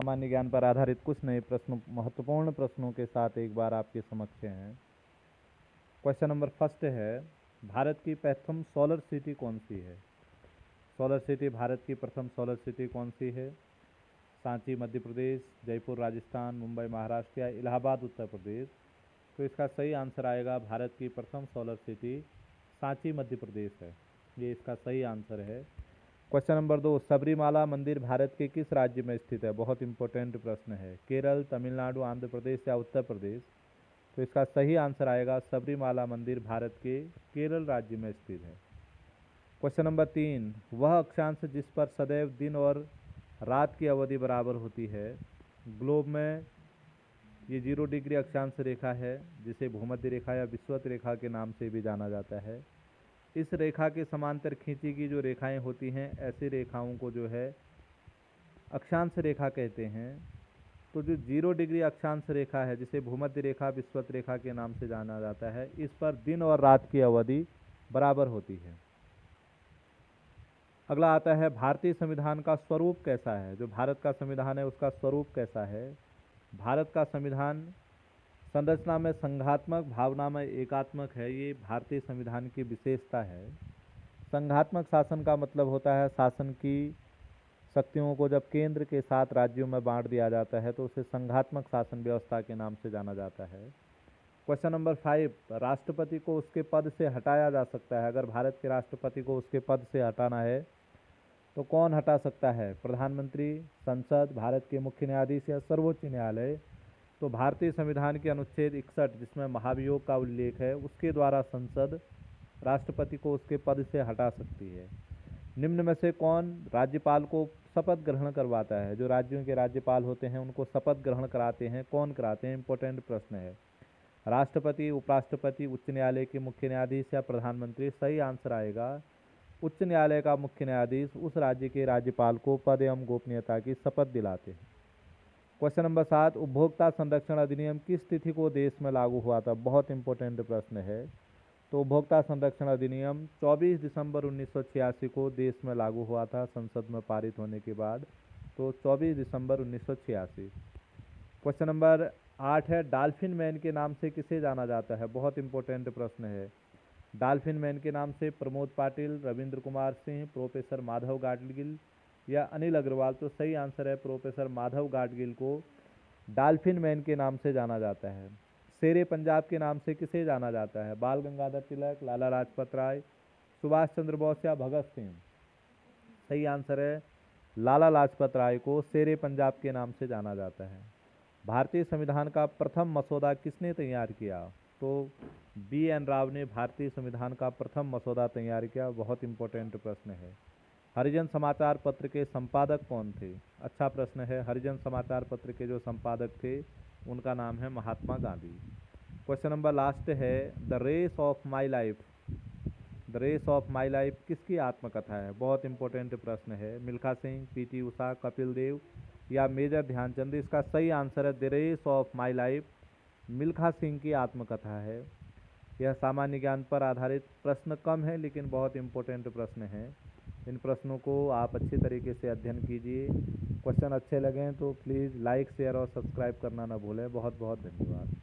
सामान्य ज्ञान पर आधारित कुछ नए प्रश्नों, महत्वपूर्ण प्रश्नों के साथ एक बार आपके समक्ष हैं। क्वेश्चन नंबर फर्स्ट है, भारत की प्रथम सोलर सिटी कौन सी है? सोलर सिटी, भारत की प्रथम सोलर सिटी कौन सी है? सांची मध्य प्रदेश, जयपुर राजस्थान, मुंबई महाराष्ट्र या इलाहाबाद उत्तर प्रदेश? तो इसका सही आंसर आएगा भारत की प्रथम सोलर सिटी सांची मध्य प्रदेश है। ये इसका सही आंसर है। क्वेश्चन नंबर 2, सबरीमाला मंदिर भारत के किस राज्य में स्थित है? बहुत इंपॉर्टेंट प्रश्न है। केरल, तमिलनाडु, आंध्र प्रदेश या उत्तर प्रदेश? तो इसका सही आंसर आएगा सबरीमाला मंदिर भारत के केरल राज्य में स्थित है। क्वेश्चन नंबर 3, वह अक्षांश जिस पर सदैव दिन और रात की अवधि बराबर होती है। ग्लोब में ये 0 डिग्री अक्षांश रेखा है, जिसे भूमध्य रेखा या विषुवत रेखा के नाम से भी जाना जाता है। इस रेखा के समांतर खींची की जो रेखाएं होती हैं, ऐसी रेखाओं को जो है अक्षांश रेखा कहते हैं। तो जो 0 डिग्री अक्षांश रेखा है, जिसे भूमध्य रेखा विषुवत रेखा के नाम से जाना जाता है, इस पर दिन और रात की अवधि बराबर होती है। अगला आता है, भारतीय संविधान का स्वरूप कैसा है? जो भारत का संविधान है उसका स्वरूप कैसा है? भारत का संविधान संरचना में संघात्मक, भावना में एकात्मक है। ये भारतीय संविधान की विशेषता है। संघात्मक शासन का मतलब होता है शासन की शक्तियों को जब केंद्र के साथ राज्यों में बांट दिया जाता है तो उसे संघात्मक शासन व्यवस्था के नाम से जाना जाता है। क्वेश्चन नंबर 5, राष्ट्रपति को उसके पद से हटाया जा सकता है। अगर भारत के राष्ट्रपति को उसके पद से हटाना है तो कौन हटा सकता है? प्रधानमंत्री, संसद, भारत के मुख्य न्यायाधीश या सर्वोच्च न्यायालय? तो भारतीय संविधान के अनुच्छेद 61, जिसमें महाभियोग का उल्लेख है, उसके द्वारा संसद राष्ट्रपति को उसके पद से हटा सकती है। निम्न में से कौन राज्यपाल को शपथ ग्रहण करवाता है? जो राज्यों के राज्यपाल होते हैं उनको शपथ ग्रहण कराते हैं, कौन कराते हैं? इंपॉर्टेंट प्रश्न है। राष्ट्रपति, उपराष्ट्रपति, उच्च न्यायालय के मुख्य न्यायाधीश या प्रधानमंत्री? सही आंसर आएगा उच्च न्यायालय का मुख्य न्यायाधीश उस राज्य के राज्यपाल को पद एवं गोपनीयता की शपथ दिलाते हैं। क्वेश्चन नंबर 7, उपभोक्ता संरक्षण अधिनियम किस तिथि को देश में लागू हुआ था? बहुत इंपॉर्टेंट प्रश्न है। तो उपभोक्ता संरक्षण अधिनियम 24 दिसंबर 1986 को देश में लागू हुआ था, संसद में पारित होने के बाद। तो 24 दिसंबर 1986। क्वेश्चन नंबर 8 है, डॉल्फिन मैन के नाम से किसे जाना जाता है? बहुत इंपॉर्टेंट प्रश्न है। डॉल्फिन मैन के नाम से प्रमोद पाटिल, रविंद्र कुमार सिंह, प्रोफेसर माधव गाडगिल या अनिल अग्रवाल? तो सही आंसर है प्रोफेसर माधव गाडगिल को डॉल्फिन मैन के नाम से जाना जाता है। शेरे पंजाब के नाम से किसे जाना जाता है? बाल गंगाधर तिलक, लाला लाजपत राय, सुभाष चंद्र बोस या भगत सिंह? सही आंसर है लाला लाजपत राय को शेरे पंजाब के नाम से जाना जाता है। भारतीय संविधान का प्रथम मसौदा किसने तैयार किया? तो BN राव ने भारतीय संविधान का प्रथम मसौदा तैयार किया। बहुत इंपॉर्टेंट प्रश्न है। हरिजन समाचार पत्र के संपादक कौन थे? अच्छा प्रश्न है। हरिजन समाचार पत्र के जो संपादक थे उनका नाम है Mahatma Gandhi. Question number last है, the race of my life. The race of my life किसकी आत्मकथा है? बहुत इंपॉर्टेंट प्रश्न है। मिल्खा सिंह, PT उषा, कपिल देव या मेजर ध्यानचंद? इसका सही आंसर है the race of my life Milkha Singh की आत्मकथा है। यह सामान्य ज्ञान पर आधारित प्रश्न कम है लेकिन बहुत इंपॉर्टेंट प्रश्न हैं। इन प्रश्नों को आप अच्छे तरीके से अध्ययन कीजिए। क्वेश्चन अच्छे लगें तो प्लीज़ लाइक, शेयर और सब्सक्राइब करना ना भूलें। बहुत बहुत धन्यवाद।